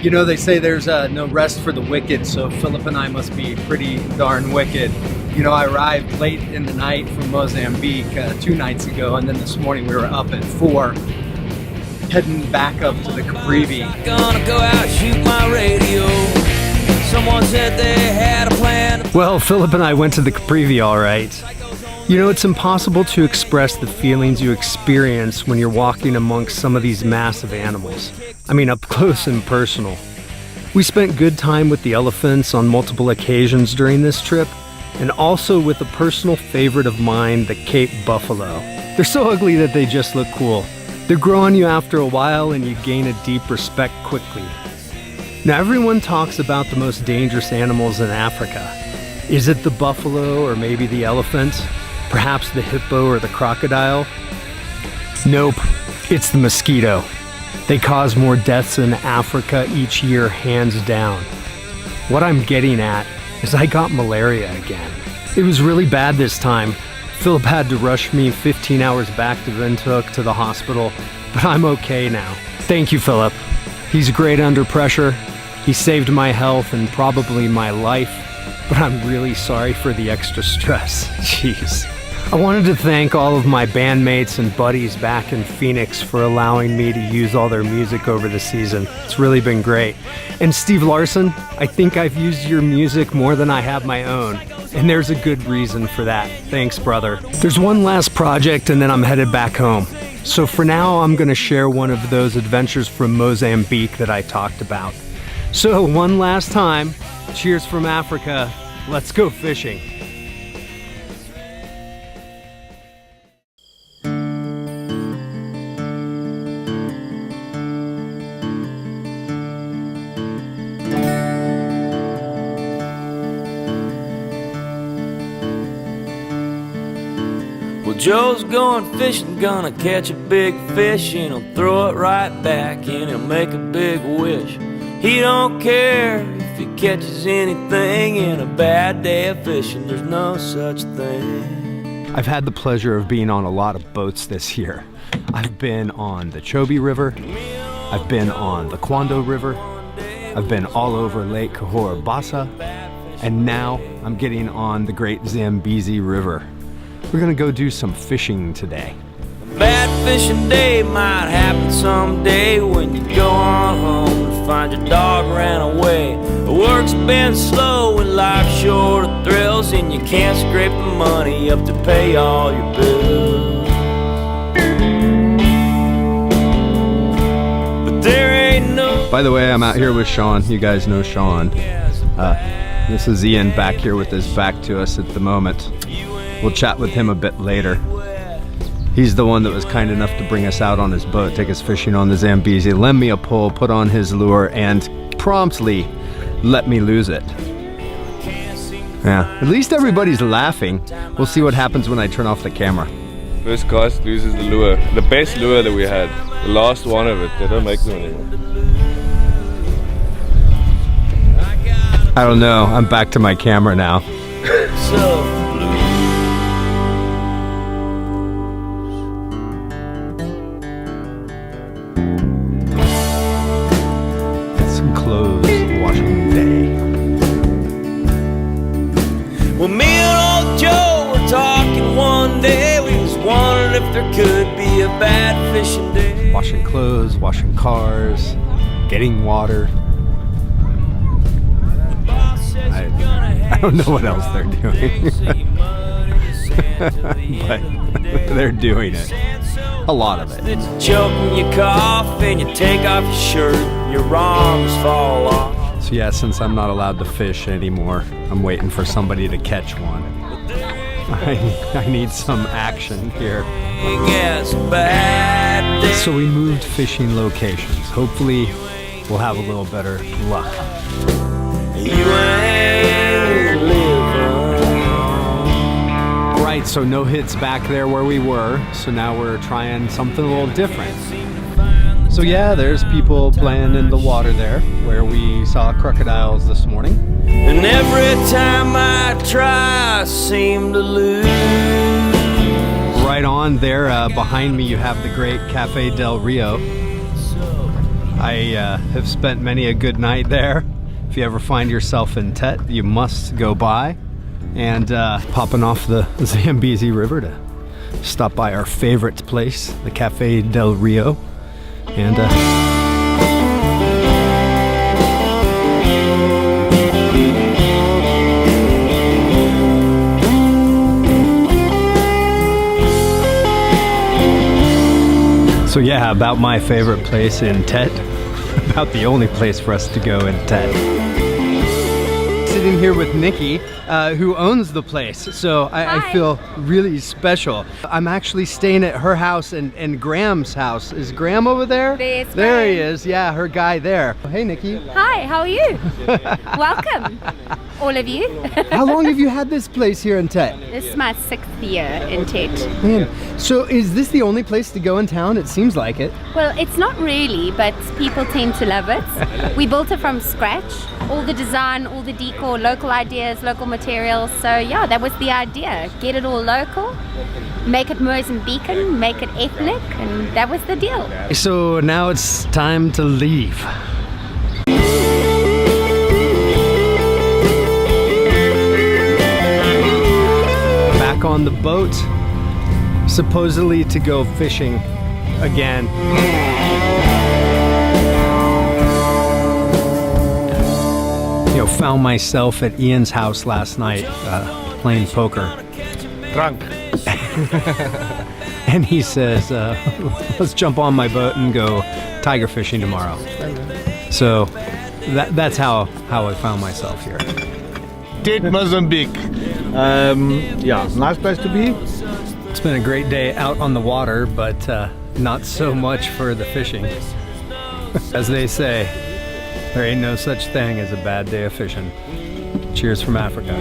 You know, they say there's no rest for the wicked, so Philip and I must be pretty darn wicked. You know, I arrived late in the night from Mozambique 2 nights ago, and then this morning we were up at 4, heading back up to the Caprivi. Gonna go out, shoot my radio. Someone said they had a plan. Well, Philip and I went to the Caprivi all right. You know, it's impossible to express the feelings you experience when you're walking amongst some of these massive animals. I mean, up close and personal. We spent good time with the elephants on multiple occasions during this trip, and also with a personal favorite of mine, the Cape buffalo. They're so ugly that they just look cool. They grow on you after a while and you gain a deep respect quickly. Now everyone talks about the most dangerous animals in Africa. Is it the buffalo or maybe the elephant? Perhaps the hippo or the crocodile? Nope, it's the mosquito. They cause more deaths in Africa each year, hands down. What I'm getting at is I got malaria again. It was really bad this time. Philip had to rush me 15 hours back to Windhoek to the hospital, but I'm okay now. Thank you, Philip. He's great under pressure. He saved my health and probably my life, but I'm really sorry for the extra stress. Jeez. I wanted to thank all of my bandmates and buddies back in Phoenix for allowing me to use all their music over the season. It's really been great. And Steve Larson, I think I've used your music more than I have my own. And there's a good reason for that. Thanks, brother. There's one last project and then I'm headed back home. So for now, I'm gonna share one of those adventures from Mozambique that I talked about. So one last time, cheers from Africa. Let's go fishing. Well, Joe's going fishing, gonna catch a big fish, and he'll throw it right back, and he'll make a big wish. He don't care if he catches anything in a bad day of fishing, there's no such thing. I've had the pleasure of being on a lot of boats this year. I've been on the Chobe River, I've been on the Kwando River, I've been all over Lake Cahora Bassa, and now I'm getting on the great Zambezi River. We're gonna go do some fishing today. A bad fishing day might happen someday when you go on home and find your dog ran away. The work's been slow and life's short of thrills, and you can't scrape the money up to pay all your bills. But there ain't no... By the way, I'm out here with Sean. You guys know Sean. This is Ian back here with his back to us at the moment. We'll chat with him a bit later. He's the one that was kind enough to bring us out on his boat, take us fishing on the Zambezi, lend me a pole, put on his lure, and promptly let me lose it. Yeah, at least everybody's laughing. We'll see what happens when I turn off the camera. First cast loses the lure. The best lure that we had. The last one of it. They don't make them anymore. I don't know. I'm back to my camera now. Some clothes washing day. Well, me and old Joe were talking one day. We was wondering if there could be a bad fishing day. Washing clothes, washing cars, getting water. I don't know what else they're doing. But they're doing it. A lot of it. It's choking, you cough, and you take off your shirt, your arms fall off. So yeah, since I'm not allowed to fish anymore, I'm waiting for somebody to catch one. I need some action here. So we moved fishing locations. Hopefully we'll have a little better luck. Right, so no hits back there where we were, so now we're trying something a little different. So yeah, there's people playing in the water there, where we saw crocodiles this morning. And every time I try, I seem to lose. Right on there, behind me you have the great Cafe del Rio. I have spent many a good night there. If you ever find yourself in Tet, you must go by. And popping off the Zambezi River to stop by our favorite place, the Cafe del Rio. And so yeah, about my favorite place in Tet. About the only place for us to go in Tet. Sitting here with Nikki, who owns the place, so I feel really special. I'm actually staying at her house and Graham's house. Is Graham over there? There he is, yeah, her guy there. Hey Nikki. Hi, how are you? Welcome, all of you. How long have you had this place here in Tet? This is my 6th year in Tet. Man, so is this the only place to go in town? It seems like it. Well, it's not really, but people tend to love it. We built it from scratch. All the design, all the decor, local ideas, local materials. So yeah, that was the idea. Get it all local, make it Mozambican, make it ethnic, and that was the deal. So now it's time to leave. Back on the boat, supposedly to go fishing again. You know, found myself at Ian's house last night playing poker. Drunk. And he says, let's jump on my boat and go tiger fishing tomorrow. So that's how I found myself here. Tet, Mozambique. Yeah, nice place to be. It's been a great day out on the water, but not so much for the fishing. As they say, there ain't no such thing as a bad day of fishing. Cheers from Africa.